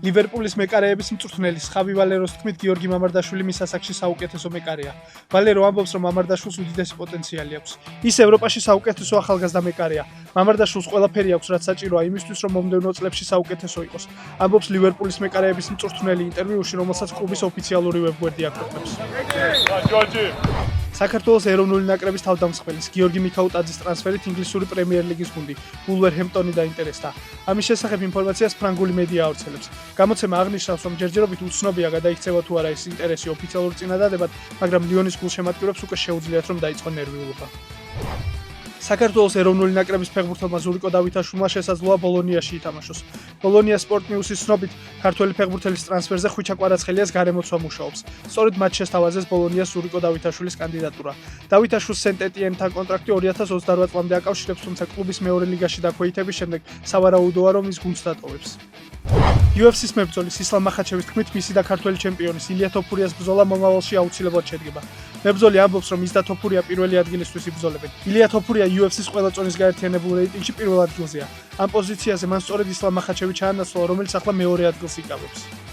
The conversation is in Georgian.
ლივერპულის მეკარეების მწვრთნელის ხავი ვალეროს თქმით, გიორგი მამარდაშვილი მის ასაკში საუკეთესო მეკარეა. ვალერო ამბობს, რომ მამარდაშვილს უდიდესი პოტენციალი აქვს. ის ევროპაში საუკეთესო ახალგაზრდა მეკარეა. მამარდაშვილს ყველაფერი აქვს, რაც საჭიროა იმისთვის, რომ მომდევნო წლებში საუკეთესო იყოს. ამბობს ლივერპულის მეკარეების მწვრთნელი ინტერვიუში, რომელსაც კლუბის ოფიციალური ვებგვერდი აქვეყნებს. საქართველოს ეროვნული ნაკრების თავდამსხმელის გიორგი მიქაუტაძის ტრანსფერით ინგლისური პრემიერ ლიგის გუნდი ვულვერჰემპტონი დაინტერესდა. ამის შესახებ ინფორმაციას ფრანგული მედია ავრცელებს. გამოცემა აღნიშნავს, რომ ჯერჯერობით უცნობია გადაიქცევა თუ არა ეს ინტერესი ოფიციალურ წინადადებად, მაგრამ ლიონის გულშემატკივრებს უკვე შეუძლიათ, რომ დაიწყონ ნერვიულობა. საქართველოს ეროვნული ნაკრების ფეხბურთელმა ზურიკო დავითაშვილმა შესაძლოა ბოლონიაში ითამაშოს. ბოლონია სპორტ ნიუსის ცნობით, ქართველი ფეხბურთელის ტრანსფერზე ხვიჩა კვარაცხელიას გარემოცვა მუშაობს. სწორედ მათ შესთავაზეს ბოლონიას ზურიკო დავითაშვილის კანდიდატურა. დავითაშვილს სენტ-ეტიენთან კონტრაქტი 2028 წლამდე აკავშირებს, თუმცა კლუბის მეორე ლიგაში დაქვეითების შემდეგ სავარაუდოა, რომ ის გუნდს დატოვებს. UFC-ს მებრძოლის ისლამ მახაჩევის თქმით, მისი და ქართველი ჩემპიონის ილია თოფურიას ბრძოლა მომავალში აუცილებლად შედგება. მებრძოლი ამბობს, რომ ის და თოფურია პირველი ადგილისთვის იბრძოლებენ. ილია თოფურია UFC-ს ყველა წონის გაერთიანებულ რეიტინგში პირველ ადგილზეა. ამ პოზიციაზე მან სწორედ ისლამ მახაჩევი ჩაანაცვლა, რომელიც ახლა მეორე ადგილს იკავებს.